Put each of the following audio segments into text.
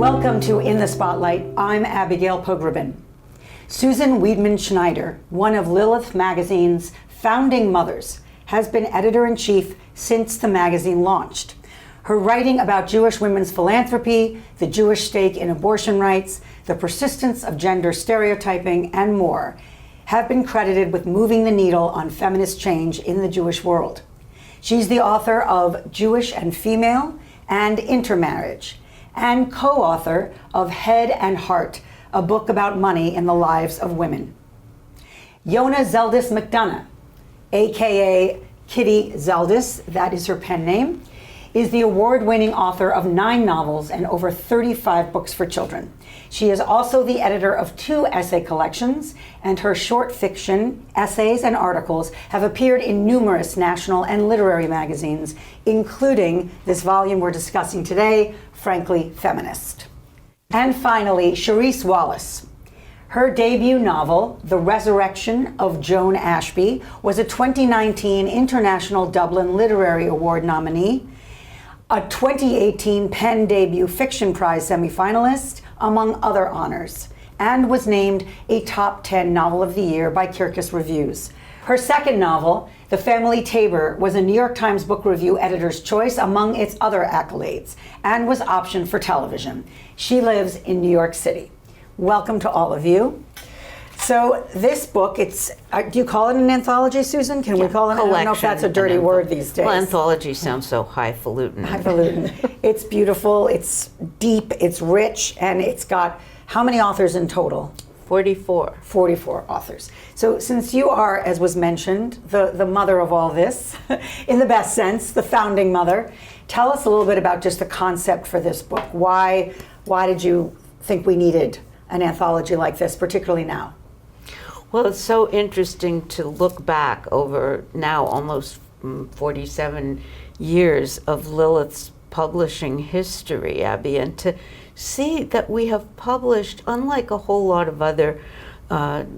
Welcome to In the Spotlight. I'm Abigail Pogrebin. Susan Weidman-Schneider, one of Lilith magazine's founding mothers, has been editor-in-chief since the magazine launched. Her writing about Jewish women's philanthropy, the Jewish stake in abortion rights, the persistence of gender stereotyping, and more have been credited with moving the needle on feminist change in the Jewish world. She's the author of Jewish and Female and Intermarriage, and co-author of Head and Heart, a book about money in the lives of women. Yona Zeldis McDonough, aka Kitty Zeldis, that is her pen name, is the award-winning author of 9 novels and over 35 books for children. She is also the editor of 2 essay collections, and her short fiction, essays, and articles have appeared in numerous national and literary magazines, including this volume we're discussing today, Frankly Feminist. And finally, Charisse Wallace. Her debut novel, The Resurrection of Joan Ashby, was a 2019 International Dublin Literary Award nominee, a 2018 PEN Debut Fiction Prize semifinalist, among other honors, and was named a Top 10 Novel of the Year by Kirkus Reviews. Her second novel, The Family Tabor, was a New York Times Book Review Editor's Choice among its other accolades, and was optioned for television. She lives in New York City. Welcome to all of you. So this book, it's, do you call it an anthology, Susan? Can we call it? I don't know if that's a dirty word these days. Well, anthology sounds so highfalutin. Highfalutin. It's beautiful, it's deep, it's rich, and it's got how many authors in total? 44. 44 authors. So since you are, as was mentioned, the mother of all this, in the best sense, the founding mother, tell us a little bit about just the concept for this book. Why did you think we needed an anthology like this, particularly now? Well, it's so interesting to look back over now almost 47 years of Lilith's publishing history, Abby, and to see that we have published, unlike a whole lot of other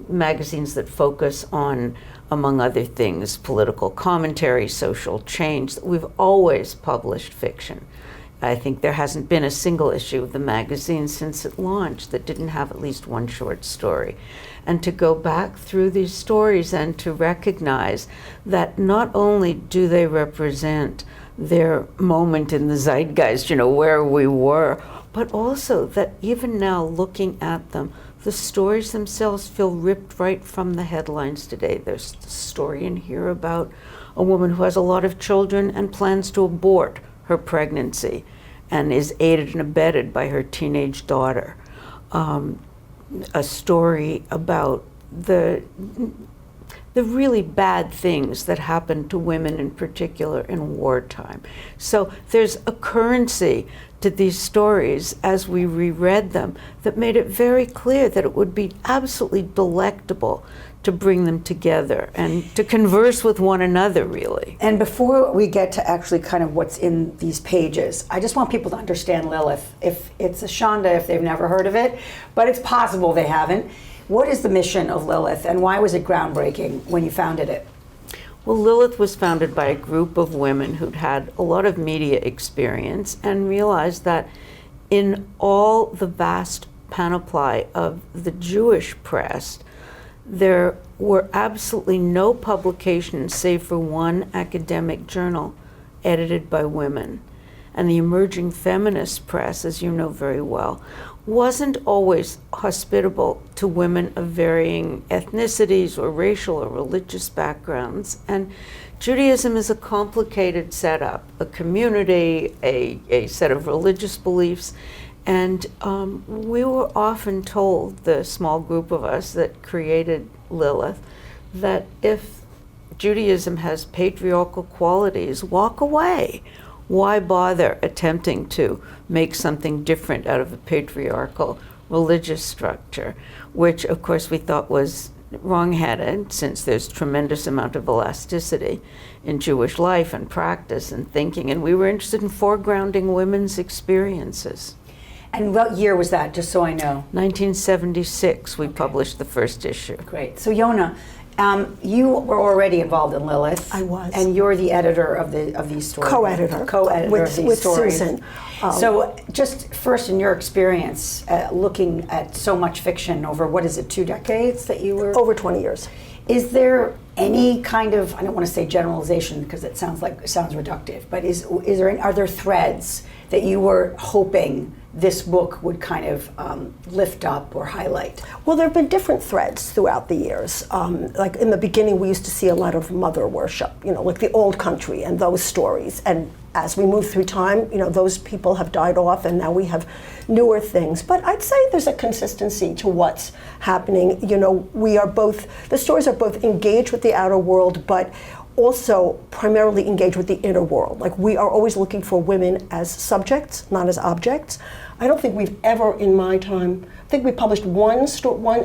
magazines that focus on, among other things, political commentary, social change, that we've always published fiction. I think there hasn't been a single issue of the magazine since it launched that didn't have at least one short story. And to go back through these stories and to recognize that not only do they represent their moment in the zeitgeist, where we were, but also that even now looking at them, the stories themselves feel ripped right from the headlines today. There's a story in here about a woman who has a lot of children and plans to abort her pregnancy and is aided and abetted by her teenage daughter. A story about the really bad things that happen to women in particular in wartime. So there's a currency to these stories as we reread them that made it very clear that it would be absolutely delectable to bring them together and to converse with one another, really. And before we get to actually kind of what's in these pages, I just want people to understand Lilith. If it's a Shonda, if they've never heard of it, but it's possible they haven't. What is the mission of Lilith, and why was it groundbreaking when you founded it? Well, Lilith was founded by a group of women who'd had a lot of media experience and realized that in all the vast panoply of the Jewish press, there were absolutely no publications save for one academic journal edited by women. And the emerging feminist press, as you know very well, wasn't always hospitable to women of varying ethnicities or racial or religious backgrounds. And Judaism is a complicated setup, a community, a set of religious beliefs. And we were often told, the small group of us that created Lilith, that if Judaism has patriarchal qualities, walk away. Why bother attempting to make something different out of a patriarchal religious structure, which of course we thought was wrong-headed, since there's tremendous amount of elasticity in Jewish life and practice and thinking, and we were interested in foregrounding women's experiences. And what year was that, just so I know? 1976, we published the first issue. Great. So Yona, You were already involved in Lilith. I was. And you're the editor of these stories. Co-editor. Co-editor of these with stories. Susan. So just first, in your experience, looking at so much fiction over, what is it, 2 decades that you were? Over 20 years. Is there any kind of, I don't want to say generalization because it sounds reductive, but are there threads that you were hoping this book would kind of lift up or highlight? Well, there have been different threads throughout the years. Like in the beginning, we used to see a lot of mother worship, like the old country and those stories. And as we move through time, those people have died off, and now we have newer things. But I'd say there's a consistency to what's happening. The stories are both engaged with the outer world, but also primarily engaged with the inner world. Like, we are always looking for women as subjects, not as objects. I don't think we've ever, in my time, I think we published one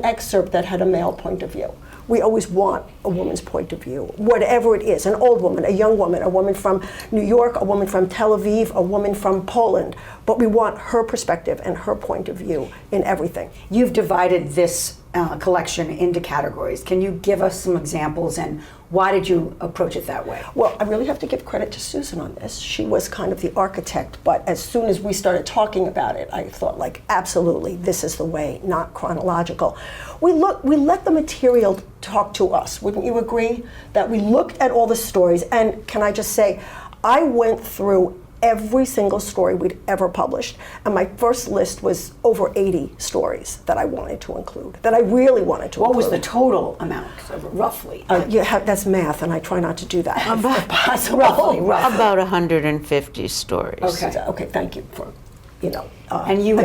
excerpt that had a male point of view. We always want a woman's point of view, whatever it is, an old woman, a young woman, a woman from New York, a woman from Tel Aviv, a woman from Poland, but we want her perspective and her point of view in everything. You've divided this collection into categories. Can you give us some examples, and why did you approach it that way? Well, I really have to give credit to Susan on this. She was kind of the architect, but as soon as we started talking about it, I thought, absolutely, this is the way, not chronological. We let the material talk to us. Wouldn't you agree? That we looked at all the stories, and can I just say, I went through every single story we'd ever published, and my first list was over 80 stories that I wanted to include, that I really wanted to include. What was the total amount, roughly? That's math, and I try not to do that if possible. Roughly. About 150 stories. Okay, thank you for, and you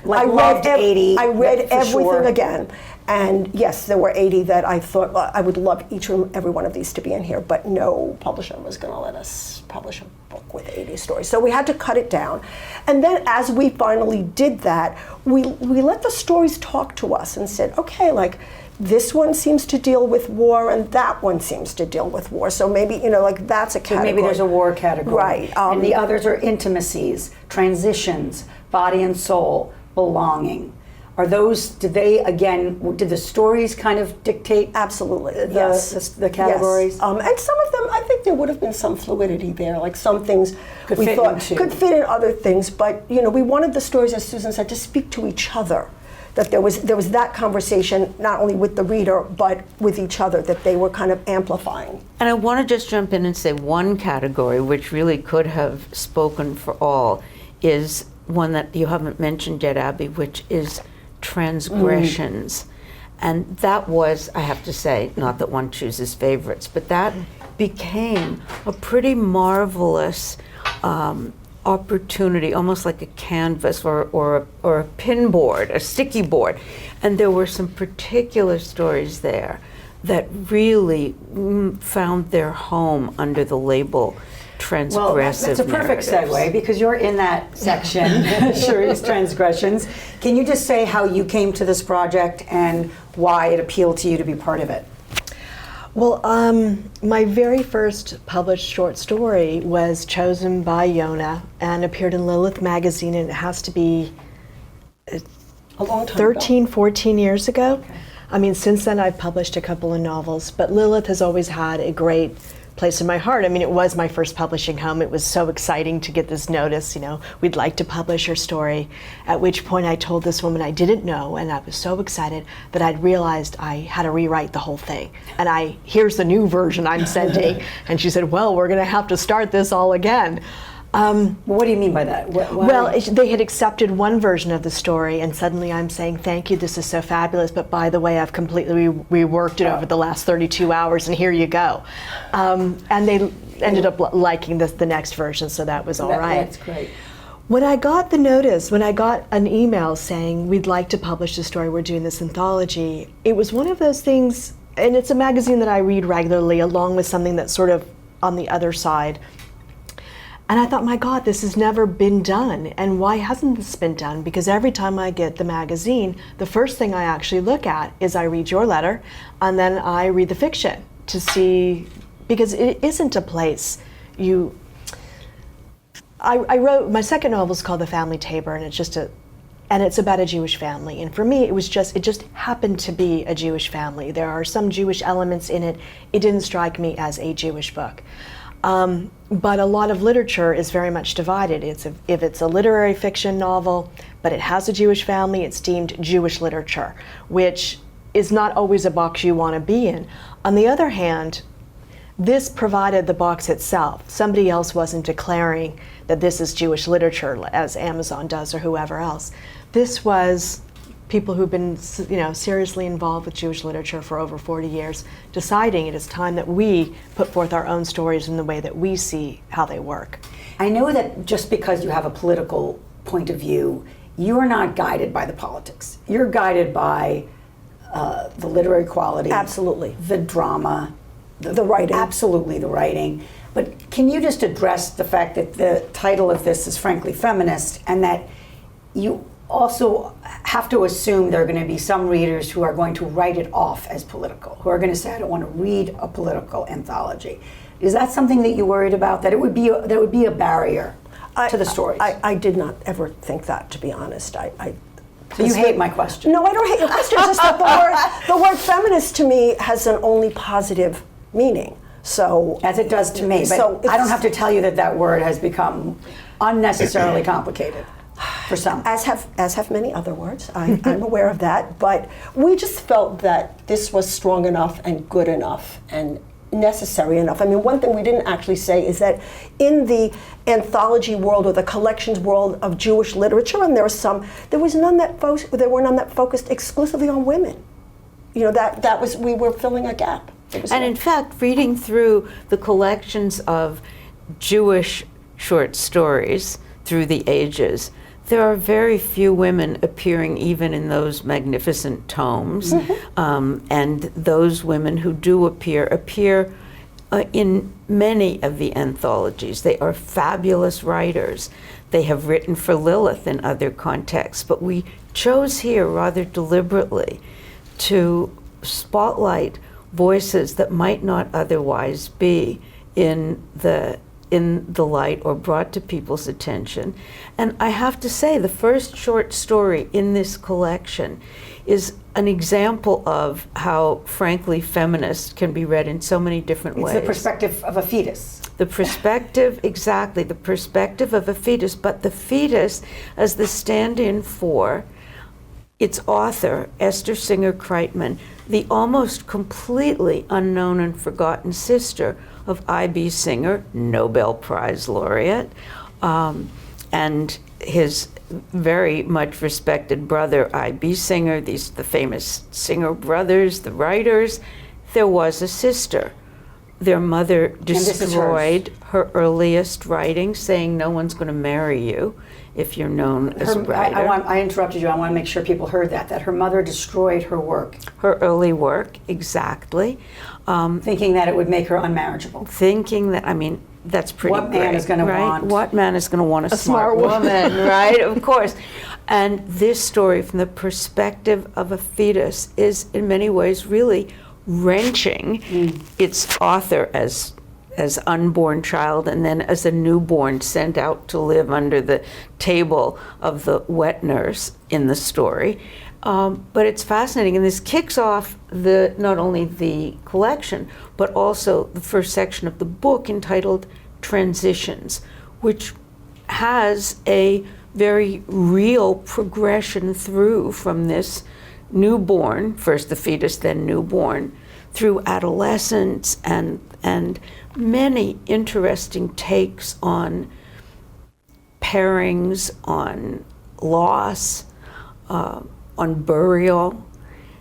loved 80. I read everything sure. again. And yes, there were 80 that I thought, I would love each and every one of these to be in here, but no publisher was going to let us publish a book with 80 stories. So we had to cut it down. And then as we finally did that, we let the stories talk to us and said, okay, this one seems to deal with war and that one seems to deal with war. So maybe, that's a category. So maybe there's a war category. Right. And the others are intimacies, transitions, body and soul, belonging. Are those, did the stories kind of dictate? Absolutely, the categories? Yes. And some of them, I think there would have been some fluidity there, like some things could fit in other things, but we wanted the stories, as Susan said, to speak to each other. That there was that conversation, not only with the reader, but with each other, that they were kind of amplifying. And I want to just jump in and say one category, which really could have spoken for all, is one that you haven't mentioned yet, Abby, which is transgressions. And that was, I have to say, not that one chooses favorites, but that became a pretty marvelous opportunity, almost like a canvas or a pin board, a sticky board. And there were some particular stories there that really found their home under the label transgressive. Well, that's a perfect segue, because you're in that section, Cherie's Transgressions. Can you just say how you came to this project and why it appealed to you to be part of it? Well, my very first published short story was chosen by Yona and appeared in Lilith magazine, and it has to be a long time 13, ago. 14 years ago. Okay. I mean, since then I've published a couple of novels, but Lilith has always had a great place in my heart. I mean, it was my first publishing home. It was so exciting to get this notice, we'd like to publish your story. At which point I told this woman I didn't know, and I was so excited that I'd realized I had to rewrite the whole thing. And here's the new version I'm sending. And she said, well, we're gonna have to start this all again. What do you mean by that? They had accepted one version of the story, and suddenly I'm saying, thank you, this is so fabulous, but by the way, I've completely reworked it over the last 32 hours, and here you go. And they ended up liking the next version, so that was all right. That's great. When I got the notice, when I got an email saying, we'd like to publish the story, we're doing this anthology, it was one of those things, and it's a magazine that I read regularly, along with something that's sort of on the other side. And I thought, my God, this has never been done. And why hasn't this been done? Because every time I get the magazine, the first thing I actually look at is I read your letter, and then I read the fiction to see, because it isn't a place I wrote, my second novel is called The Family Tabor, and it's just and it's about a Jewish family. And for me, it just happened to be a Jewish family. There are some Jewish elements in it. It didn't strike me as a Jewish book. But a lot of literature is very much divided. If it's a literary fiction novel, but it has a Jewish family, it's deemed Jewish literature, which is not always a box you want to be in. On the other hand, this provided the box itself. Somebody else wasn't declaring that this is Jewish literature, as Amazon does or whoever else. This was people who've been, seriously involved with Jewish literature for over 40 years, deciding it is time that we put forth our own stories in the way that we see how they work. I know that just because you have a political point of view, you are not guided by the politics. You're guided by the literary quality. Absolutely. The drama. The writing. Absolutely, the writing. But can you just address the fact that the title of this is frankly feminist, and that you also have to assume there are going to be some readers who are going to write it off as political, who are going to say, I don't want to read a political anthology. Is that something that you worried about, that it would be a barrier to the stories? I did not ever think that, to be honest. So you hate my question? No, I don't hate your question. It's just that the word feminist to me has an only positive meaning. So as it does to me, but so I don't have to tell you that word has become unnecessarily complicated for some. As have many other words. I'm aware of that, but we just felt that this was strong enough and good enough and necessary enough. I mean, one thing we didn't actually say is that in the anthology world or the collections world of Jewish literature, and there were none that focused exclusively on women. We were filling a gap. And in fact, reading through the collections of Jewish short stories through the ages, there are very few women appearing even in those magnificent tomes. And those women who do appear in many of the anthologies. They are fabulous writers. They have written for Lilith in other contexts, but we chose here rather deliberately to spotlight voices that might not otherwise be in the light or brought to people's attention. And I have to say, the first short story in this collection is an example of how, frankly, feminist can be read in so many different ways. It's the perspective of a fetus. The perspective, exactly, the perspective of a fetus, but the fetus as the stand-in for its author, Esther Singer Kreitman, the almost completely unknown and forgotten sister of I.B. Singer, Nobel Prize laureate, and his very much respected brother, I.B. Singer, the famous Singer brothers, the writers. There was a sister. Their mother destroyed her earliest writing, saying no one's going to marry you if you're known as a writer. I interrupted you. I want to make sure people heard that her mother destroyed her work. Her early work, exactly. Thinking that it would make her unmarriageable. Thinking that, that's pretty What man great, is going to right? want? What man is going to want a smart woman, right? Of course. And this story, from the perspective of a fetus, is in many ways really wrenching its author as unborn child, and then as a newborn sent out to live under the table of the wet nurse in the story. But it's fascinating, and this kicks off not only the collection, but also the first section of the book entitled Transitions, which has a very real progression through from this newborn, first the fetus, then newborn, through adolescence and many interesting takes on pairings, on loss, on burial.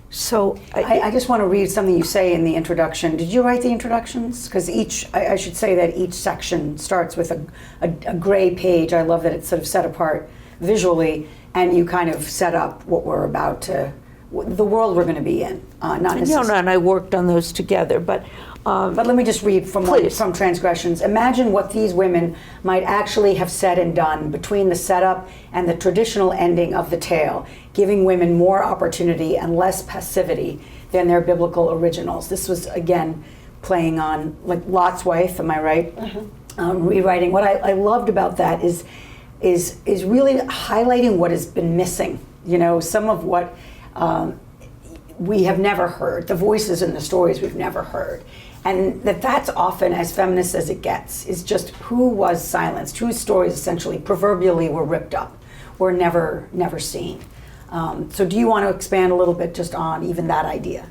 So I just want to read something you say in the introduction. Did you write the introductions? Because I should say that each section starts with a gray page. I love that it's sort of set apart visually, and you kind of set up what we're about to, the world we're going to be in. Not necessarily. No, and I worked on those together, but let me just read from Transgressions. Imagine what these women might actually have said and done between the setup and the traditional ending of the tale, giving women more opportunity and less passivity than their biblical originals. This was, again, playing on like Lot's wife, am I right? Rewriting. What I loved about that is is really highlighting what has been missing. You know, some of what we have never heard, the voices in the stories we've never heard. And that's often as feminist as it gets, is just who was silenced, whose stories essentially proverbially were ripped up, were never seen. So do you want to expand a little bit just on even that idea?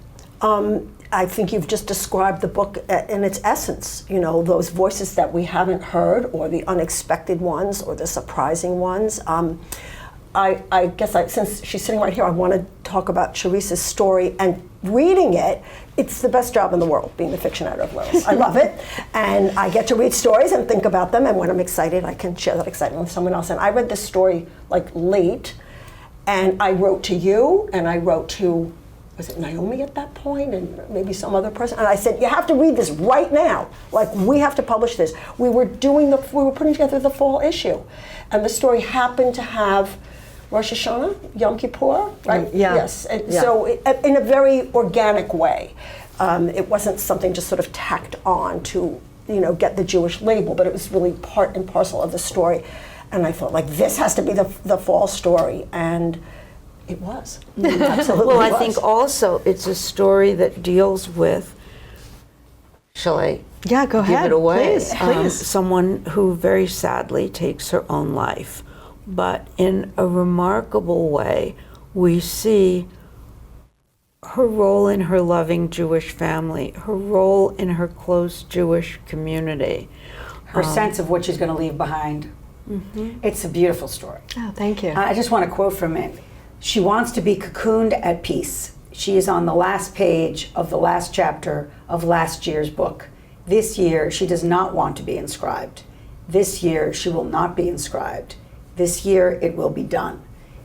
I think you've just described the book in its essence. You know, those voices that we haven't heard, or the unexpected ones, or the surprising ones. I guess since she's sitting right here, I want to talk about Charissa's story. And reading it, it's the best job in the world, being the fiction editor of Lilith. I love it. And I get to read stories and think about them. And when I'm excited, I can share that excitement with someone else. And I read this story like late. And I wrote to you, and I wrote to, was it Naomi at that point, and maybe some other person? And I said, you have to read this right now. Like, we have to publish this. We were putting together the fall issue. And the story happened to have Rosh Hashanah, Yom Kippur, right? Yeah. Yes. And so in a very organic way. It wasn't something just sort of tacked on to, you know, get the Jewish label, but it was really part and parcel of the story. And I thought, like, this has to be the fall story. And it was. Absolutely. Well, I think also it's a story that deals with, shall I Yeah, go give ahead. it away? Please. Someone who very sadly takes her own life. But in a remarkable way, we see her role in her loving Jewish family, her role in her close Jewish community. Her sense of what she's going to leave behind. Mm-hmm. It's a beautiful story. Oh, thank you. I just want to quote from it. She wants to be cocooned at peace. She is on the last page of the last chapter of last year's book. This year, she does not want to be inscribed. This year, she will not be inscribed. This year, it will be done.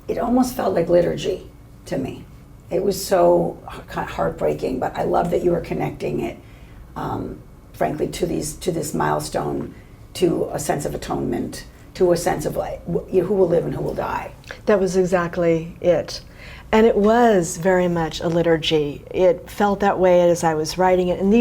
It almost felt like liturgy to me. It was so kind of heartbreaking, but I love that you were connecting it, frankly, to this milestone, to a sense of atonement, to a sense of like who will live and who will die. That was exactly it. And it was very much a liturgy. It felt that way as I was writing it. And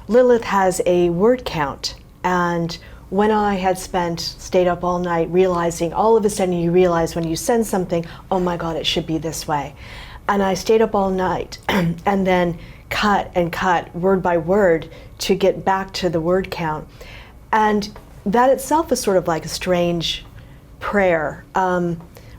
Lilith has a word count. And when I had stayed up all night realizing, all of a sudden you realize when you send something, oh my God, it should be this way. And I stayed up all night and then cut word by word to get back to the word count. And that itself is sort of like a strange prayer.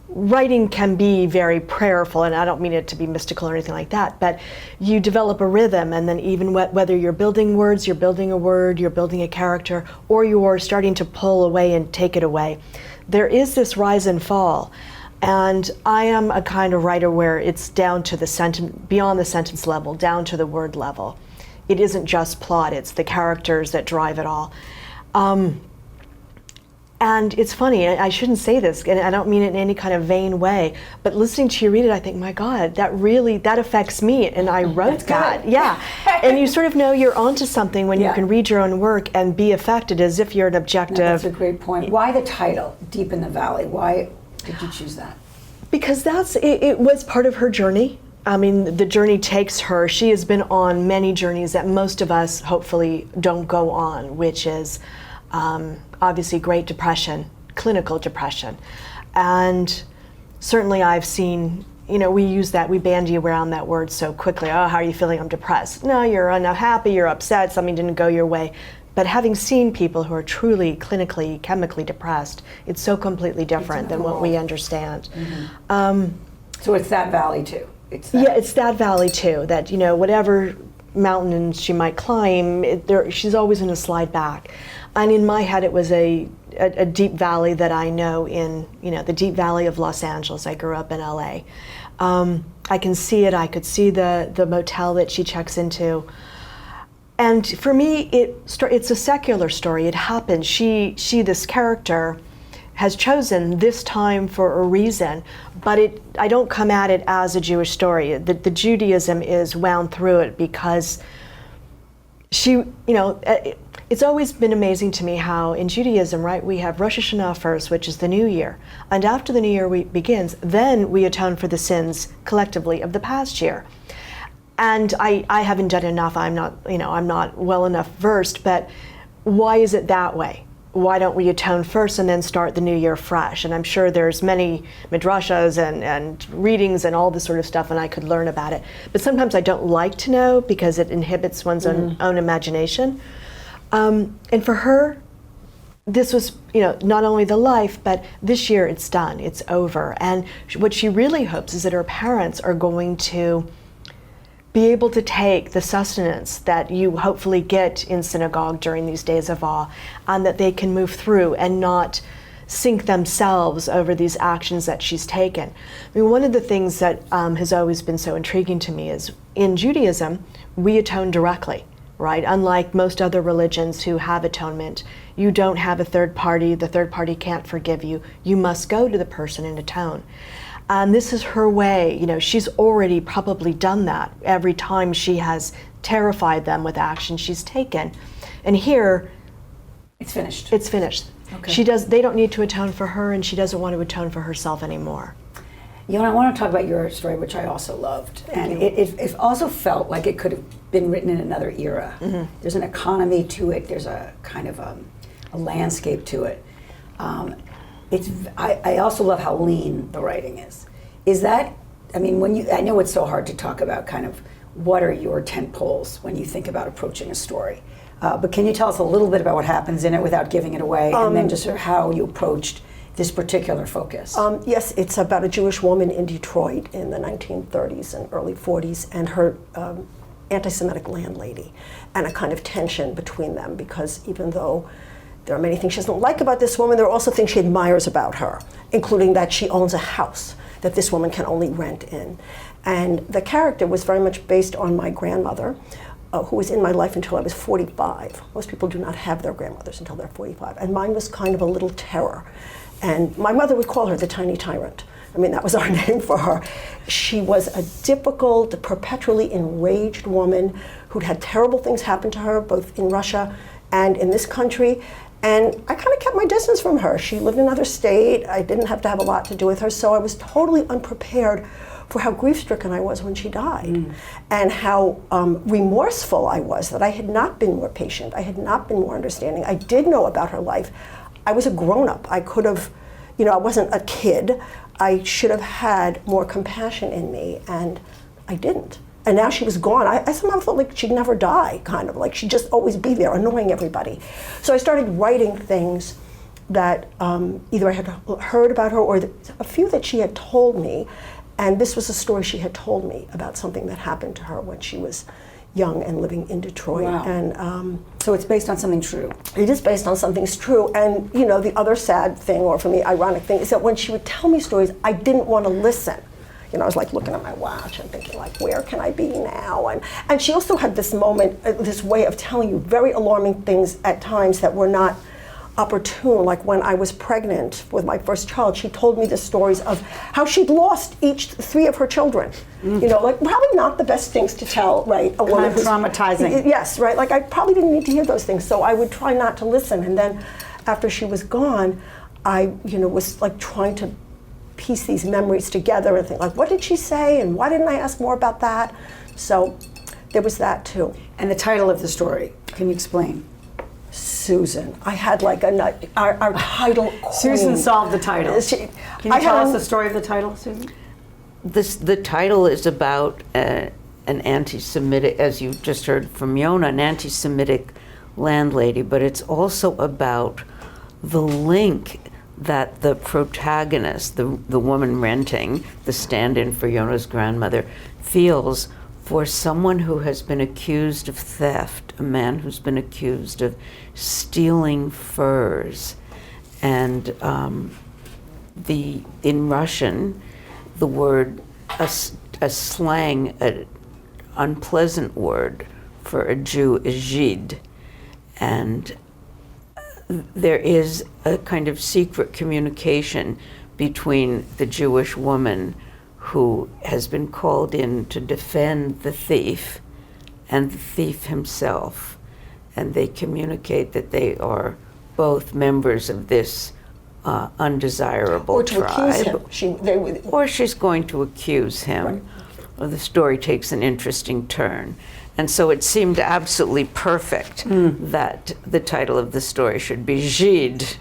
Writing can be very prayerful, and I don't mean it to be mystical or anything like that, but you develop a rhythm, and then even whether you're building words, you're building a word, you're building a character, or you're starting to pull away and take it away, there is this rise and fall. And I am a kind of writer where it's down to the sentence, beyond the sentence level, down to the word level. It isn't just plot, it's the characters that drive it all. And it's funny, I shouldn't say this, and I don't mean it in any kind of vain way, but listening to you read it, I think, my God, that affects me, and I wrote that. Yeah. And you sort of know you're onto something when you can read your own work and be affected as if you're an objective. No, that's a great point. Why the title, Deep in the Valley? Why did you choose that? Because it was part of her journey. I mean, the journey takes her. She has been on many journeys that most of us hopefully don't go on, which is obviously Great Depression, clinical depression. And certainly I've seen, we bandy around that word so quickly. Oh, how are you feeling? I'm depressed. No, you're unhappy, you're upset, something didn't go your way. But having seen people who are truly clinically, chemically depressed, it's so completely different than what we understand. Mm-hmm. So it's that valley too. It's that valley too, that, whatever mountains she might climb, she's always going to slide back. And in my head, it was a deep valley that I know in, the deep valley of Los Angeles. I grew up in LA. I can see it. I could see the motel that she checks into. And for me, it's a secular story. It happened. She, this character, has chosen this time for a reason, but I don't come at it as a Jewish story. The Judaism is wound through it because she, it's always been amazing to me how in Judaism, right, we have Rosh Hashanah first, which is the new year. And after the new year begins, then we atone for the sins collectively of the past year. And I haven't done enough. I'm not well enough versed, but why is it that way? why don't we atone first and then start the new year fresh? And I'm sure there's many midrashas and readings and all this sort of stuff, and I could learn about it. But sometimes I don't like to know because it inhibits one's own imagination. And for her, this was, not only the life, but this year it's done, it's over. And what she really hopes is that her parents are going to be able to take the sustenance that you hopefully get in synagogue during these days of awe, and that they can move through and not sink themselves over these actions that she's taken. I mean, one of the things that has always been so intriguing to me is in Judaism, we atone directly, right? Unlike most other religions who have atonement, you don't have a third party, the third party can't forgive you. You must go to the person and atone. And this is her way, she's already probably done that every time she has terrified them with action she's taken. And here, It's finished. it's finished. Okay. They don't need to atone for her, and she doesn't want to atone for herself anymore. I want to talk about your story, which I also loved. And it also felt like it could have been written in another era. Mm-hmm. There's an economy to it. There's a kind of a landscape to it. I also love how lean the writing is. Is that, I know it's so hard to talk about kind of what are your tent poles when you think about approaching a story. But can you tell us a little bit about what happens in it without giving it away, and then just sort of how you approached this particular focus? Yes, it's about a Jewish woman in Detroit in the 1930s and early 40s, and her anti-Semitic landlady, and a kind of tension between them, because even though there are many things she doesn't like about this woman, there are also things she admires about her, including that she owns a house that this woman can only rent in. And the character was very much based on my grandmother, who was in my life until I was 45. Most people do not have their grandmothers until they're 45. And mine was kind of a little terror. And my mother would call her the tiny tyrant. That was our name for her. She was a difficult, perpetually enraged woman who'd had terrible things happen to her, both in Russia and in this country. And I kind of kept my distance from her. She lived in another state. I didn't have to have a lot to do with her, so I was totally unprepared for how grief-stricken I was when she died, and how remorseful I was that I had not been more patient, I had not been more understanding. I did know about her life. I was a grown-up. I could have, I wasn't a kid. I should have had more compassion in me, and I didn't. And now she was gone. I somehow felt like she'd never die, kind of, like she'd just always be there, annoying everybody. So I started writing things that either I had heard about her or a few that she had told me. And this was a story she had told me about something that happened to her when she was young and living in Detroit. Wow. And so it's based on something true. it is based on something true. And the other sad thing, or for me, ironic thing, is that when she would tell me stories, I didn't want to listen. I was like looking at my watch and thinking, like, where can I be now? And she also had this moment, this way of telling you very alarming things at times that were not opportune. Like when I was pregnant with my first child, she told me the stories of how she'd lost three of her children. Like probably not the best things to tell, right? A woman Kind of traumatizing. Yes, right. Like I probably didn't need to hear those things, so I would try not to listen. And then after she was gone, I, was like trying to piece these memories together and think, like, what did she say, and why didn't I ask more about that? So there was that too. And the title of the story, can you explain? Susan. I had like our title queen. Susan solved the title. Can you tell us the story of the title, Susan? The title is about an anti-Semitic, as you just heard from Yona, an anti-Semitic landlady, but it's also about the link that the protagonist, the woman renting, the stand-in for Yona's grandmother, feels for someone who has been accused of theft, a man who's been accused of stealing furs. And in Russian, the word, a slang, an unpleasant word for a Jew is Žid. And there is a kind of secret communication between the Jewish woman who has been called in to defend the thief and the thief himself. And they communicate that they are both members of this undesirable Or to tribe. accuse him. Or she's going to accuse him. Right. the story takes an interesting turn. And so it seemed absolutely perfect that the title of the story should be Gide.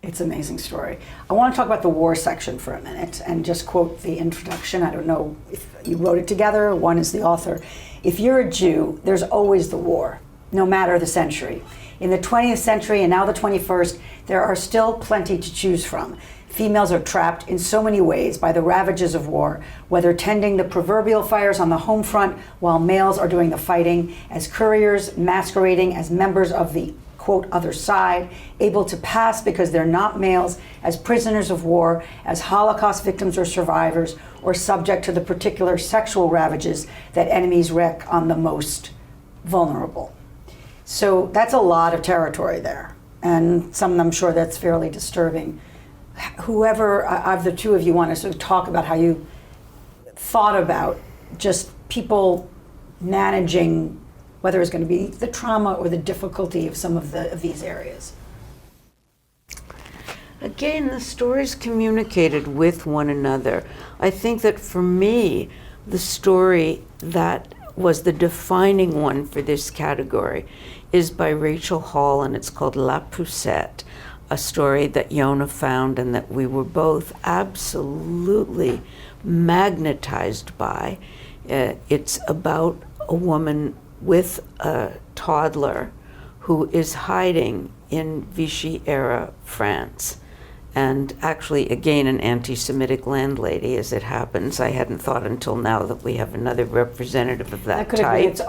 It's an amazing story. I want to talk about the war section for a minute and just quote the introduction. I don't know if you wrote it together, one is the author. If you're a Jew, there's always the war, no matter the century. In the 20th century and now the 21st, there are still plenty to choose from. Females are trapped in so many ways by the ravages of war, whether tending the proverbial fires on the home front while males are doing the fighting, as couriers masquerading as members of the quote other side, able to pass because they're not males, as prisoners of war, as Holocaust victims or survivors, or subject to the particular sexual ravages that enemies wreak on the most vulnerable. So that's a lot of territory there, and some I'm sure that's fairly disturbing. Whoever of the two of you want to sort of talk about how you thought about just people managing whether it's going to be the trauma or the difficulty of some of these areas. Again, the stories communicated with one another. I think that for me, the story that was the defining one for this category is by Rachel Hall, and it's called La Poussette, a story that Yona found and that we were both absolutely magnetized by. It's about a woman with a toddler who is hiding in Vichy-era France. And actually, again, an anti-Semitic landlady, as it happens. I hadn't thought until now that we have another representative of that That could type. have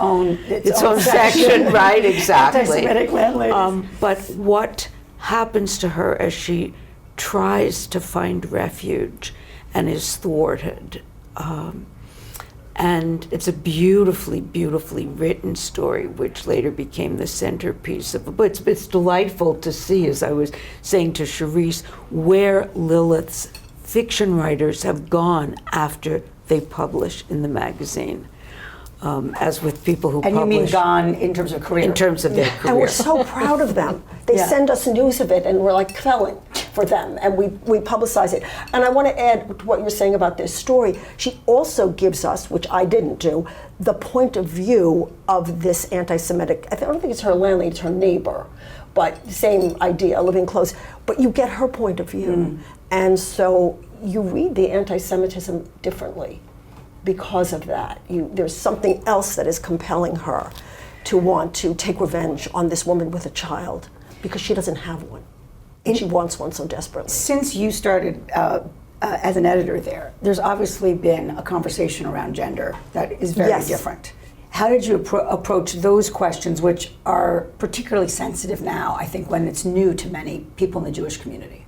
been its own section, right? Exactly. Anti-Semitic landladies. But what happens to her as she tries to find refuge and is thwarted? And it's a beautifully, beautifully written story, which later became the centerpiece of the book. It's delightful to see, as I was saying to Charisse, where Lilith's fiction writers have gone after they publish in the magazine, as with people who And publish. you mean gone in terms of career? In terms of their career. And we're so proud of them. They Yeah. send us news of it, and we're like quelling for them, and we publicize it. And I want to add to what you're saying about this story. She also gives us, which I didn't do, the point of view of this anti-Semitic. I don't think it's her landlady; it's her neighbor, but same idea, living close. But you get her point of view, and so you read the anti-Semitism differently because of that. There's something else that is compelling her to want to take revenge on this woman with a child because she doesn't have one. And she wants one so desperately. Since you started as an editor there, there's obviously been a conversation around gender that is very Yes. different. How did you approach those questions, which are particularly sensitive now, I think, when it's new to many people in the Jewish community?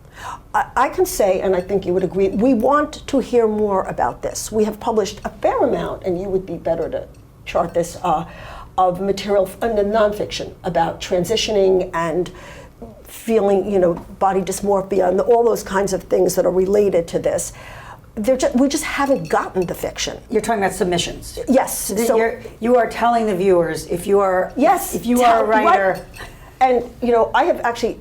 I can say, and I think you would agree, we want to hear more about this. We have published a fair amount, and you would be better to chart this, of material in the nonfiction about transitioning and feeling, body dysmorphia and all those kinds of things that are related to this. We just haven't gotten the fiction. You're talking about submissions. Yes. So you are telling the viewers, if you are a writer. Right. And I have actually,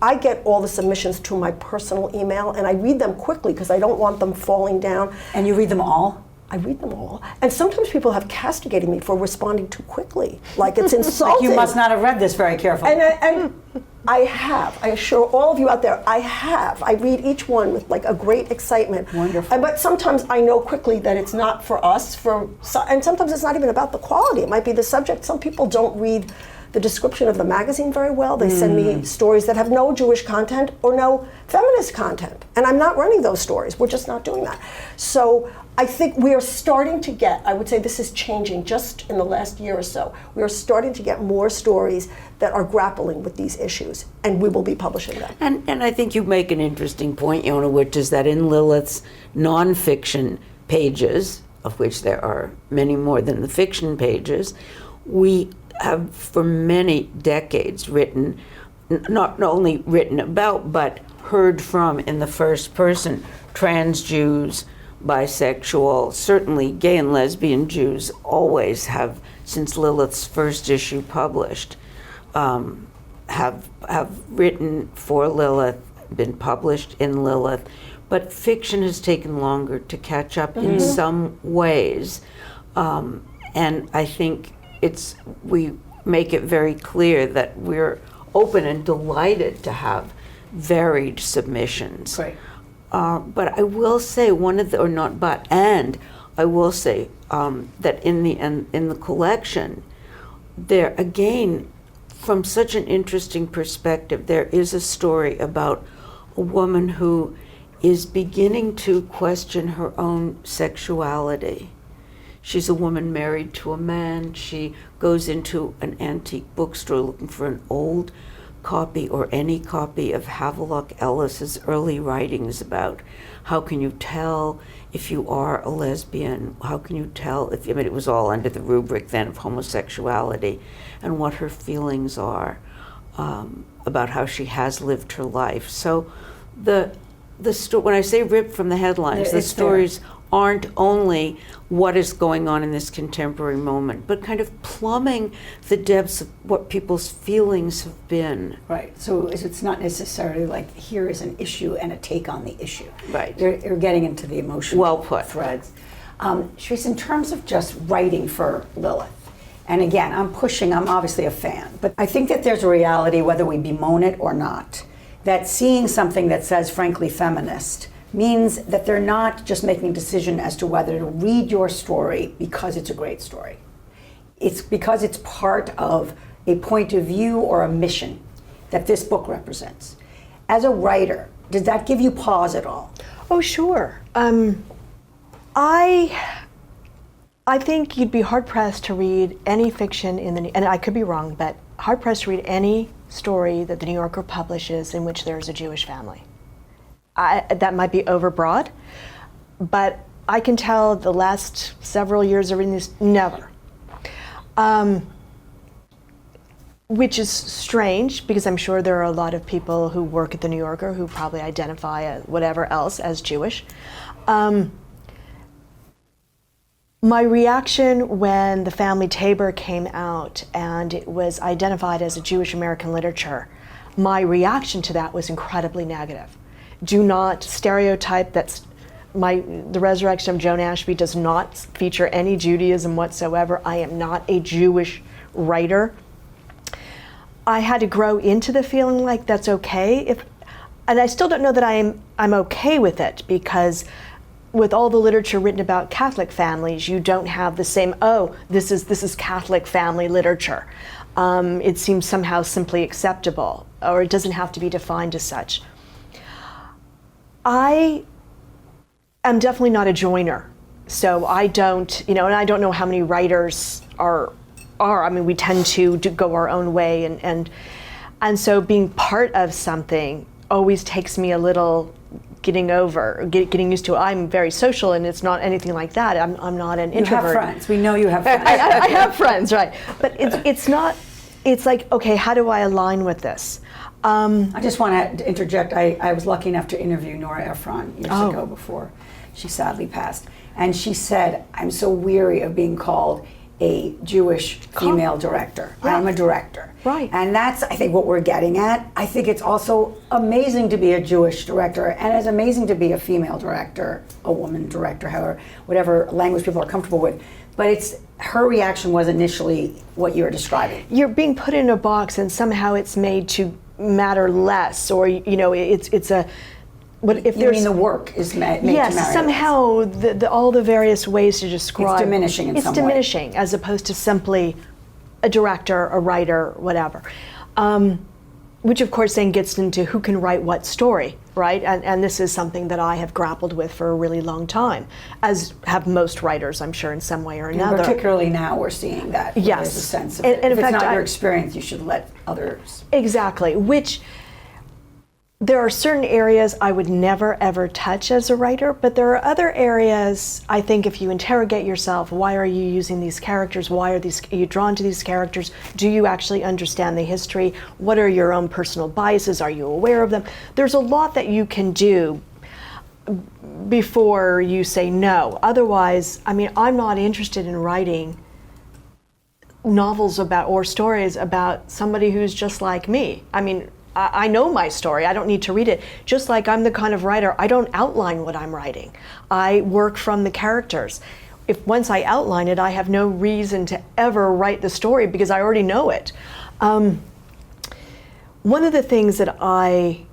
I get all the submissions to my personal email, and I read them quickly because I don't want them falling down. And you read them all? I read them all. And sometimes people have castigated me for responding too quickly. Like it's insulting. Like you must not have read this very carefully. And I have. I assure all of you out there, I have. I read each one with like a great excitement. Wonderful. But sometimes I know quickly that it's not for us. And sometimes it's not even about the quality. It might be the subject. Some people don't read the description of the magazine very well. They send me stories that have no Jewish content or no feminist content. And I'm not running those stories. We're just not doing that. So I think we are starting to get, I would say this is changing just in the last year or so, we are starting to get more stories that are grappling with these issues, and we will be publishing them. And I think you make an interesting point, Yona, which is that in Lilith's nonfiction pages, of which there are many more than the fiction pages, we have for many decades written, not only written about, but heard from in the first person, trans Jews, bisexual, certainly gay and lesbian Jews always have, since Lilith's first issue published, have written for Lilith, been published in Lilith, but fiction has taken longer to catch up in some ways. And I think we make it very clear that we're open and delighted to have varied submissions. Right. But I will say I will say that in the collection, there again, from such an interesting perspective, there is a story about a woman who is beginning to question her own sexuality. She's a woman married to a man. She goes into an antique bookstore looking for an old copy or any copy of Havelock Ellis's early writings about how can you tell if you are a lesbian, how can you tell if, it was all under the rubric then of homosexuality, and what her feelings are about how she has lived her life. So when I say ripped from the headlines, the stories aren't only what is going on in this contemporary moment, but kind of plumbing the depths of what people's feelings have been. Right. So it's not necessarily like here is an issue and a take on the issue. Right. You're getting into the emotional Well put. threads. Sharice, in terms of just writing for Lilith, and again, I'm obviously a fan, but I think that there's a reality, whether we bemoan it or not, that seeing something that says, frankly, feminist, means that they're not just making a decision as to whether to read your story because it's a great story. It's because it's part of a point of view or a mission that this book represents. As a writer, did that give you pause at all? Oh, sure. I think you'd be hard-pressed to read any fiction and I could be wrong, but hard-pressed to read any story that the New Yorker publishes in which there's a Jewish family. That might be overbroad, but I can tell the last several years of reading this, never. Which is strange, because I'm sure there are a lot of people who work at the New Yorker who probably identify as whatever else as Jewish. My reaction when The Family Tabor came out and it was identified as a Jewish American literature, my reaction to that was incredibly negative. Do not stereotype the Resurrection of Joan Ashby does not feature any Judaism whatsoever. I am not a Jewish writer. I had to grow into the feeling like that's okay. And I still don't know that I'm okay with it, because with all the literature written about Catholic families, you don't have the same, this is Catholic family literature. It seems somehow simply acceptable, or it doesn't have to be defined as such. I am definitely not a joiner, so I don't, and I don't know how many writers are. I mean, we tend to go our own way, and so being part of something always takes me a little getting used to. I'm very social, and it's not anything like that. I'm not an introvert. You have friends. We know you have friends. I have friends, right? But it's not. It's like, okay, how do I align with this? I just want to interject. I was lucky enough to interview Nora Ephron years ago before she sadly passed. And she said, I'm so weary of being called a Jewish female director. Yeah. I'm a director. Right. And that's, I think, what we're getting at. I think it's also amazing to be a Jewish director, and it's amazing to be a female director, a woman director, however, whatever language people are comfortable with. But her reaction was initially what you were describing. You're being put in a box, and somehow it's made to matter less, or it's a. But if you mean the work is made to matter less? Yes, somehow all the various ways to describe it's diminishing in some way. It's diminishing as opposed to simply a director, a writer, whatever. Which of course then gets into who can write what story, right? And this is something that I have grappled with for a really long time, as have most writers, I'm sure, in some way or another. And particularly now we're seeing that. Yes. There's a sense of And if in it's fact, not your experience, you should let others. Exactly, which there are certain areas I would never ever touch as a writer, but there are other areas, I think, if you interrogate yourself, why are you using these characters? Why are you drawn to these characters? Do you actually understand the history? What are your own personal biases? Are you aware of them? There's a lot that you can do before you say no. Otherwise, I mean, I'm not interested in writing novels about or stories about somebody who's just like me. I mean, I know my story. I don't need to read it. Just like I'm the kind of writer, I don't outline what I'm writing. I work from the characters. If once I outline it, I have no reason to ever write the story because I already know it. One of the things that I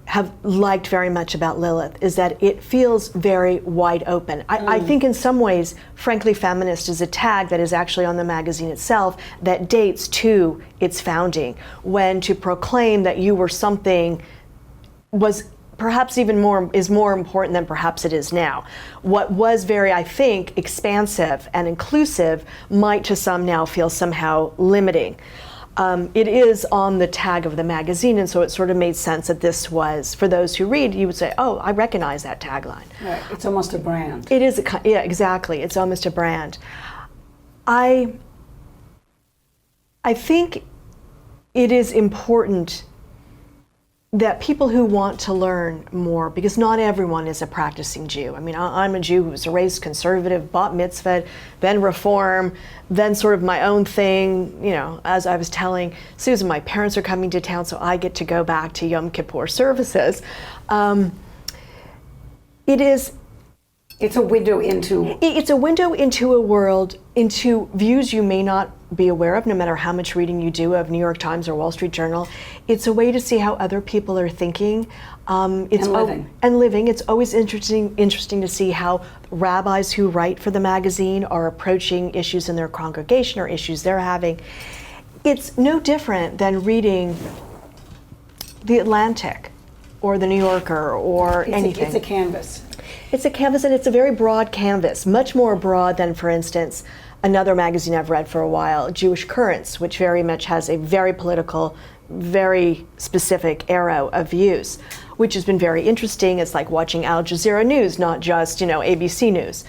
have liked very much about Lilith is that it feels very wide open. I think in some ways, Frankly Feminist is a tag that is actually on the magazine itself that dates to its founding, when to proclaim that you were something was perhaps even more important than perhaps it is now. What was very, I think, expansive and inclusive might to some now feel somehow limiting. It is on the tag of the magazine, and so it sort of made sense that this was, for those who read, you would say, oh, I recognize that tagline. Right. It's almost a brand. It is, yeah, exactly. It's almost a brand. I think it is important that people who want to learn more, because not everyone is a practicing Jew. I mean, I'm a Jew who was raised conservative, bat mitzvahed, then reform, then sort of my own thing. You know, as I was telling Susan, my parents are coming to town, so I get to go back to Yom Kippur services. It's a window into... It's a window into a world, into views you may not be aware of, no matter how much reading you do of New York Times or Wall Street Journal. It's a way to see how other people are thinking. And living. It's always interesting to see how rabbis who write for the magazine are approaching issues in their congregation or issues they're having. It's no different than reading The Atlantic or The New Yorker or anything. It's a canvas. It's a canvas, and it's a very broad canvas, much more broad than, for instance, another magazine I've read for a while, Jewish Currents, which very much has a very political, very specific arrow of views, which has been very interesting. It's like watching Al Jazeera News, not just, ABC News.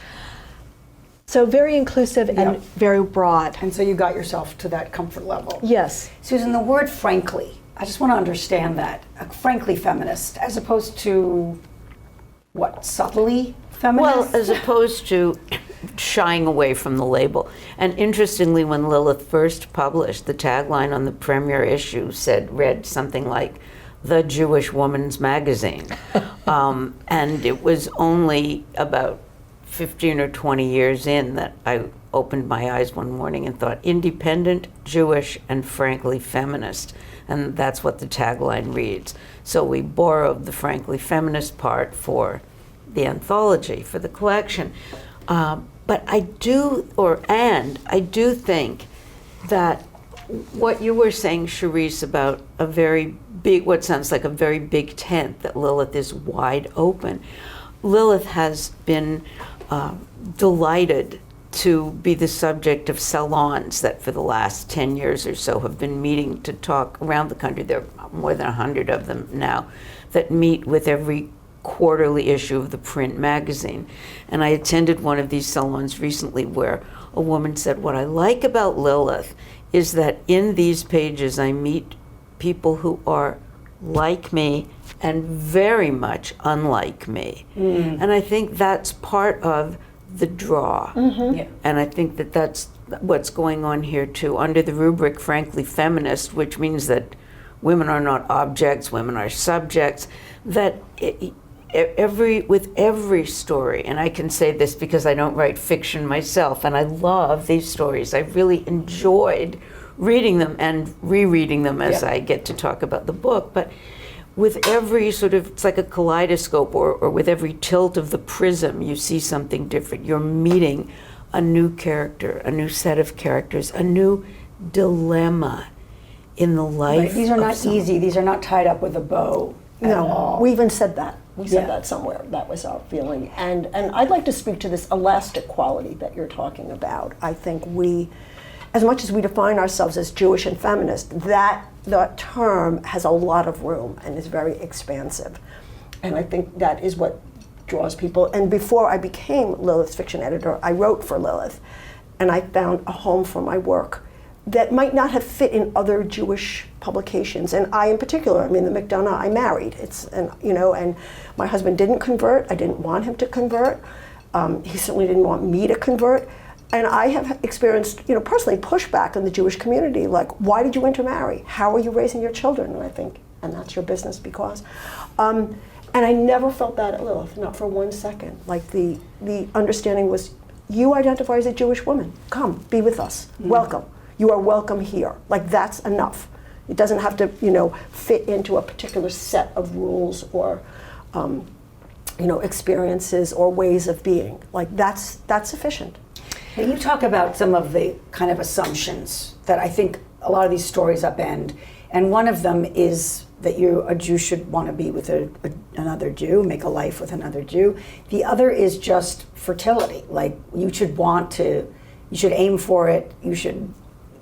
So very inclusive and very broad. And so you got yourself to that comfort level. Yes. Susan, the word frankly, I just want to understand that. Frankly feminist, as opposed to... what, subtly feminist? Well, as opposed to shying away from the label. And interestingly, when Lilith first published, the tagline on the premiere issue read something like, "The Jewish Woman's Magazine." And it was only about 15 or 20 years in that I opened my eyes one morning and thought, independent, Jewish, and frankly feminist. And that's what the tagline reads. So we borrowed the frankly feminist part for the anthology, for the collection. But I do think that what you were saying, Charisse, about a very big, what sounds like a very big tent, that Lilith is wide open. Lilith has been delighted to be the subject of salons that for the last 10 years or so have been meeting to talk around the country. There are more than 100 of them now that meet with every quarterly issue of the print magazine. And I attended one of these salons recently where a woman said, what I like about Lilith is that in these pages I meet people who are like me and very much unlike me. And I think that's part of the draw. Yeah. And I think that that's what's going on here too, under the rubric frankly feminist, which means that women are not objects, women are subjects, that with every story, and I can say this because I don't write fiction myself, and I love these stories. I really enjoyed reading them and rereading them as I get to talk about the book, but with every sort of, it's like a kaleidoscope, or with every tilt of the prism, you see something different. You're meeting a new character, a new set of characters, a new dilemma in the life. Right. These are not someone. easy. These are not tied up with a bow at all. We even said that. We said that somewhere. That was our feeling. And I'd like to speak to this elastic quality that you're talking about. I think we, as much as we define ourselves as Jewish and feminist, that term has a lot of room and is very expansive. And I think that is what draws people. And before I became Lilith's fiction editor, I wrote for Lilith. And I found a home for my work that might not have fit in other Jewish publications. And I, in particular, I mean, the McDonough I married. And my husband didn't convert. I didn't want him to convert. He certainly didn't want me to convert. And I have experienced, personally, pushback in the Jewish community, like, why did you intermarry? How are you raising your children? And I think, and that's your business because. And I never felt that at Lilith, not for 1 second. Like the understanding was, you identify as a Jewish woman. Come, be with us. Welcome. You are welcome here. Like that's enough. It doesn't have to, fit into a particular set of rules or, experiences or ways of being. Like that's sufficient. Now, you talk about some of the kind of assumptions that I think a lot of these stories upend, and one of them is that a Jew should want to be with another Jew, make a life with another Jew. The other is just fertility. Like you should aim for it, you should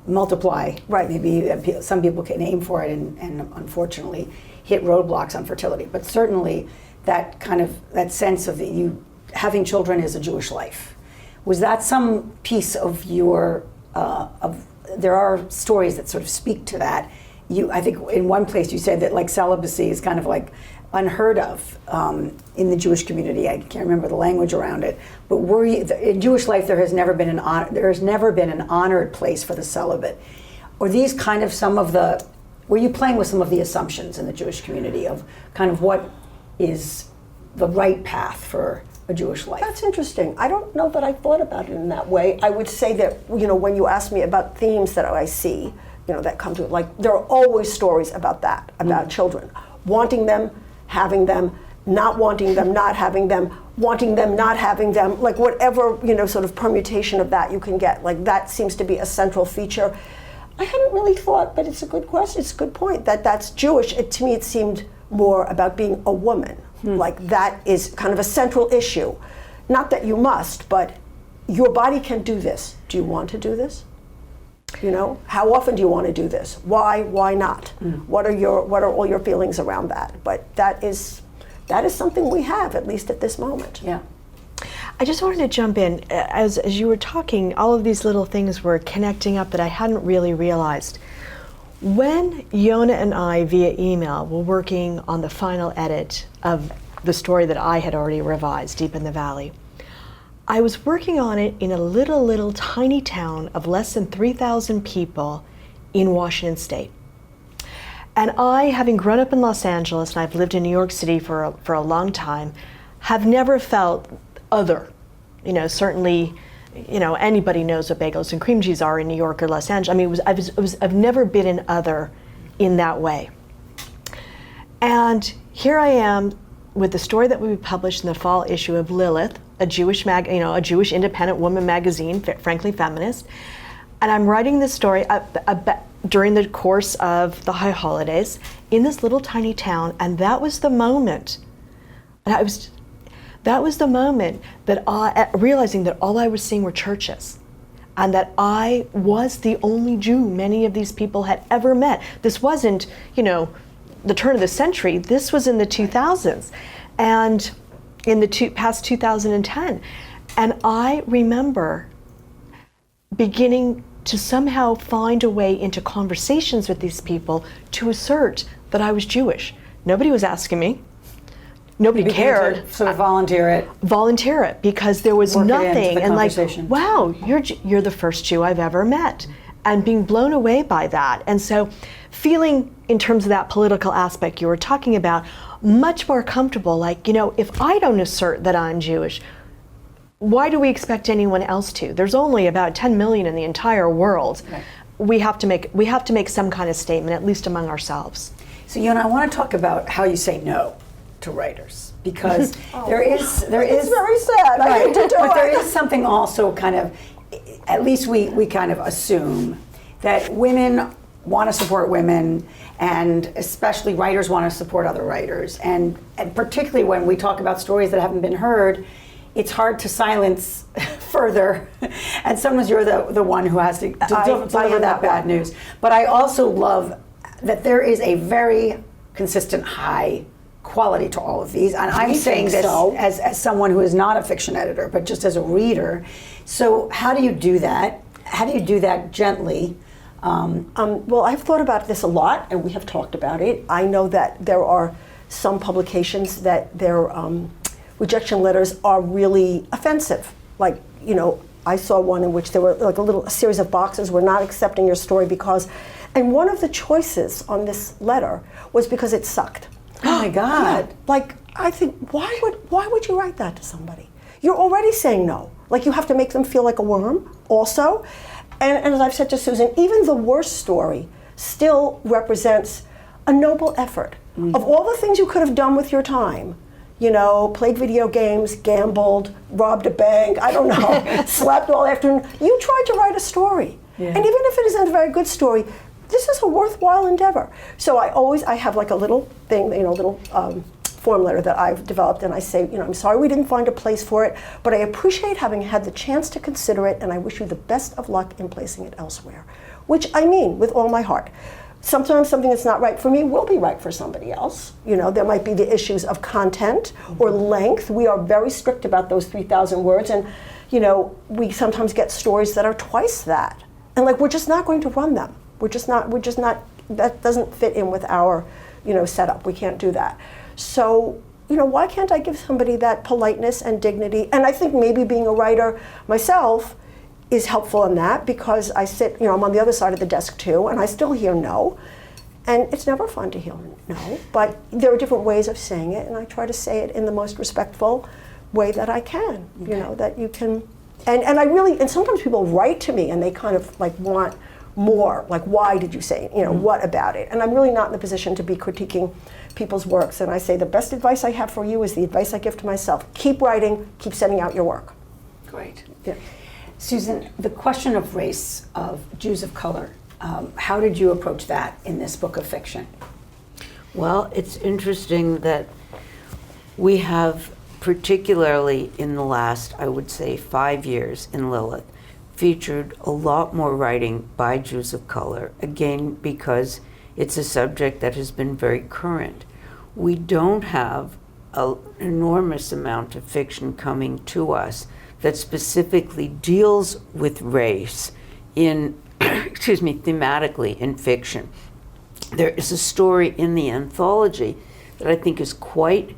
multiply. Right. Maybe some people can aim for it and unfortunately hit roadblocks on fertility. But certainly that sense of you having children is a Jewish life. Was that some piece of your, there are stories that sort of speak to that. I think in one place you said that like celibacy is kind of like unheard of in the Jewish community. I can't remember the language around it, but in Jewish life there has never been an honored place for the celibate. Or these kind of were you playing with some of the assumptions in the Jewish community of kind of what is the right path for a Jewish life? That's interesting. I don't know that I thought about it in that way. I would say that, when you ask me about themes that I see, that come to it, like there are always stories about that, about children. Wanting them, having them, not wanting them, not having them, wanting them, not having them, like whatever, sort of permutation of that you can get. Like that seems to be a central feature. I hadn't really thought, but it's a good question, it's a good point, that's Jewish. To me it seemed more about being a woman. Like that is kind of a central issue. Not that you must, but your body can do this. Do you want to do this? How often do you want to do this? Why not? What are all your feelings around that? But that is something we have, at least at this moment. Yeah. I just wanted to jump in. As you were talking, all of these little things were connecting up that I hadn't really realized. When Yona and I, via email, were working on the final edit of the story that I had already revised, Deep in the Valley, I was working on it in a little tiny town of less than 3,000 people in Washington State. And I, having grown up in Los Angeles, and I've lived in New York City for a long time, have never felt other. Certainly, anybody knows what bagels and cream cheese are in New York or Los Angeles. I mean, I've never been an other in that way. And here I am with the story that we published in the fall issue of Lilith, a Jewish a Jewish independent woman magazine, frankly feminist. And I'm writing this story during the course of the high holidays in this little tiny town, and that was the moment. That was the moment that realizing that all I was seeing were churches, and that I was the only Jew many of these people had ever met. This wasn't, the turn of the century. This was in the 2000s, and in the past 2010. And I remember beginning to somehow find a way into conversations with these people to assert that I was Jewish. Nobody was asking me. Nobody cared. Sort of volunteer it, because there was nothing. And like, wow, you're the first Jew I've ever met. And being blown away by that. And so feeling, in terms of that political aspect you were talking about, much more comfortable, like, if I don't assert that I'm Jewish, why do we expect anyone else to? There's only about 10 million in the entire world. Right. We have to make some kind of statement, at least among ourselves. So, Yona, I want to talk about how you say no to writers, because there is it's very sad. Right, I hate to do but it. there is something also kind of, at least we kind of assume that women want to support women, and especially writers want to support other writers, and particularly when we talk about stories that haven't been heard, it's hard to silence further, and sometimes you're the one who has to deliver that bad news. But I also love that there is a very consistent high quality to all of these, and I'm saying this as someone who is not a fiction editor, but just as a reader. So how do you do that? How do you do that gently? Well, I've thought about this a lot, and we have talked about it. I know that there are some publications that their rejection letters are really offensive. Like, I saw one in which there were like a series of boxes, we're not accepting your story because, and one of the choices on this letter was because it sucked. Oh my God. Yeah, like, I think, why would you write that to somebody? You're already saying no. Like, you have to make them feel like a worm also. And as I've said to Susan, even the worst story still represents a noble effort. Of all the things you could have done with your time, you know, played video games, gambled, robbed a bank, I don't know, slept all afternoon, you tried to write a story. Yeah. And even if it isn't a very good story, this is a worthwhile endeavor. So I have like a little thing, you know, little form letter that I've developed, and I say, you know, I'm sorry we didn't find a place for it, but I appreciate having had the chance to consider it, and I wish you the best of luck in placing it elsewhere. Which I mean with all my heart. Sometimes something that's not right for me will be right for somebody else. You know, there might be the issues of content or length. We are very strict about those 3,000 words, and you know, we sometimes get stories that are twice that. And like, we're just not going to run them. We're just not, that doesn't fit in with our, you know, setup. We can't do that. So, you know, why can't I give somebody that politeness and dignity? And I think maybe being a writer myself is helpful in that, because I sit, you know, I'm on the other side of the desk too, and I still hear no. And it's never fun to hear no, but there are different ways of saying it, and I try to say it in the most respectful way that I can, you know, that you can, and I really, and sometimes people write to me and they kind of like want more, like, why did you say, you know, what about it? And I'm really not in the position to be critiquing people's works, and I say the best advice I have for you is the advice I give to myself. Keep writing, keep sending out your work. Great. Yeah. Susan, the question of race, of Jews of color, how did you approach that in this book of fiction? Well, it's interesting that we have, particularly in the last, I would say, 5 years in Lilith, featured a lot more writing by Jews of color, again, because it's a subject that has been very current. We don't have an enormous amount of fiction coming to us that specifically deals with race in, thematically in fiction. There is a story in the anthology that I think is quite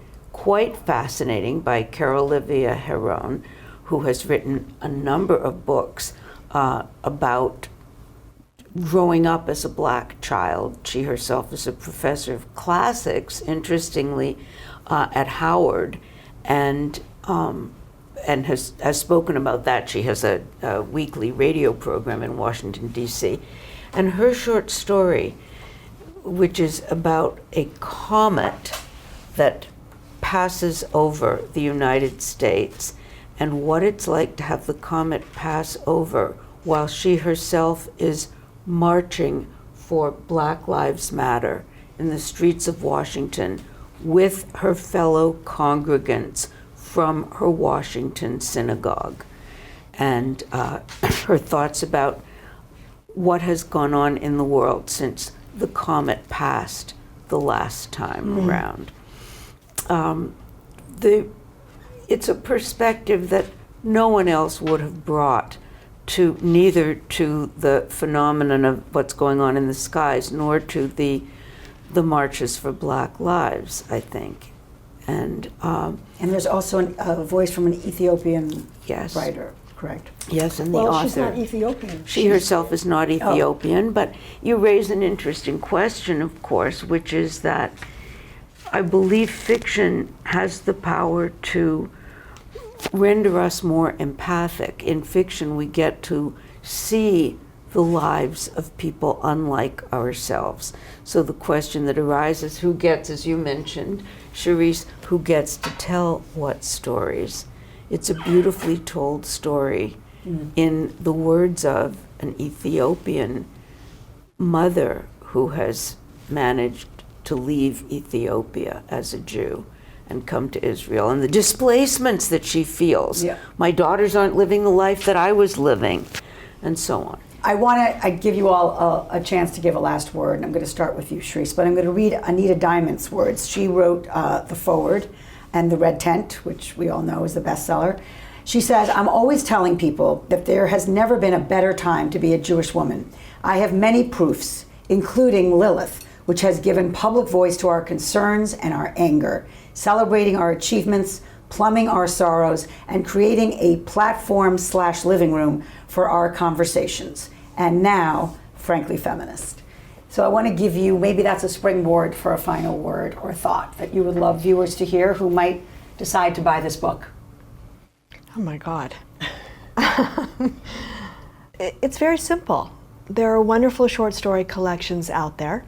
fascinating by Carol Livia Heron, who has written a number of books about growing up as a black child. She herself is a professor of classics, interestingly, at Howard, and has spoken about that. She has a weekly radio program in Washington, D.C. And her short story, which is about a comet that passes over the United States and what it's like to have the comet pass over while she herself is marching for Black Lives Matter in the streets of Washington with her fellow congregants from her Washington synagogue, and her thoughts about what has gone on in the world since the comet passed the last time around. It's a perspective that no one else would have brought to, neither to the phenomenon of what's going on in the skies, nor to the marches for Black Lives, I think. And there's also a voice from an Ethiopian Yes. writer, correct? yes, and the Well, author. she's not Ethiopian. She herself is not Ethiopian, but you raise an interesting question, of course, which is that I believe fiction has the power to render us more empathic. In fiction, we get to see the lives of people unlike ourselves. So the question that arises, who gets, as you mentioned, Charisse, who gets to tell what stories? It's a beautifully told story in the words of an Ethiopian mother who has managed to leave Ethiopia as a Jew and come to Israel, and the displacements that she feels. Yeah. My daughters aren't living the life that I was living, and so on. I give you all a chance to give a last word, and I'm going to start with you, Charisse, but I'm going to read Anita Diamond's words. She wrote the foreword and The Red Tent, which we all know is the bestseller. She says, "I'm always telling people that there has never been a better time to be a Jewish woman. I have many proofs, including Lilith, which has given public voice to our concerns and our anger, celebrating our achievements, plumbing our sorrows, and creating a platform/living room for our conversations. And now, Frankly Feminist. So I want to give you, maybe that's a springboard for a final word or thought that you would love viewers to hear who might decide to buy this book. Oh my God. It's very simple. There are wonderful short story collections out there.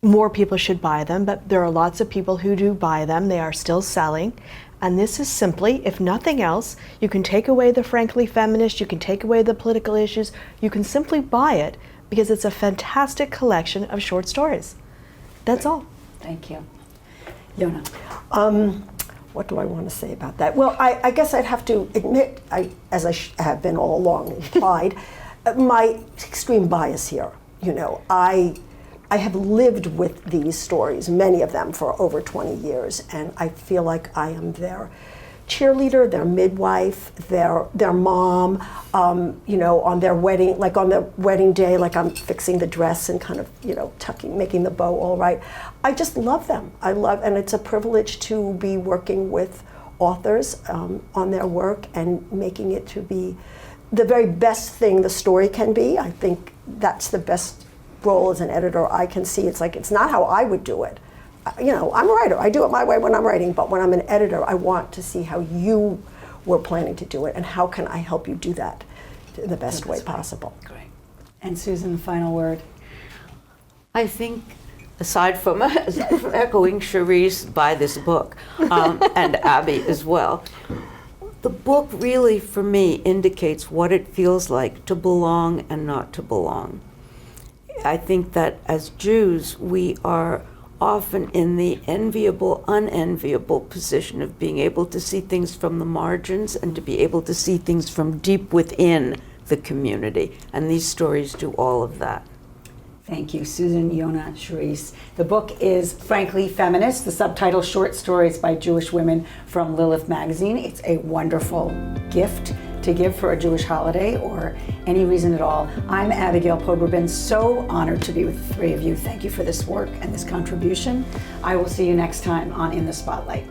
More people should buy them, but there are lots of people who do buy them. They are still selling. And this is simply, if nothing else, you can take away the Frankly Feminist, you can take away the political issues, you can simply buy it because it's a fantastic collection of short stories. That's all. Thank you. Yona. What do I want to say about that? Well, I guess I'd have to admit, as I have been all along implied, my extreme bias here. You know, I have lived with these stories, many of them, for over 20 years, and I feel like I am their cheerleader, their midwife, their mom. You know, on their wedding, like on their wedding day, like I'm fixing the dress and kind of, you know, making the bow all right. I just love them. And it's a privilege to be working with authors on their work and making it to be the very best thing the story can be. I think that's the best role as an editor I can see. It's like, it's not how I would do it. You know, I'm a writer. I do it my way when I'm writing, but when I'm an editor, I want to see how you were planning to do it and how can I help you do that in the best way possible. Great. And Susan, the final word. I think, aside from echoing Cherise, buy this book, and Abby as well, the book really, for me, indicates what it feels like to belong and not to belong. I think that as Jews, we are often in the enviable, unenviable position of being able to see things from the margins and to be able to see things from deep within the community. And these stories do all of that. Thank you, Susan, Yona, Cherise. The book is Frankly Feminist, the subtitle Short Stories by Jewish Women from Lilith magazine. It's a wonderful gift to give for a Jewish holiday or any reason at all. I'm Abigail Pogrebin, so honored to be with the three of you. Thank you for this work and this contribution. I will see you next time on In the Spotlight.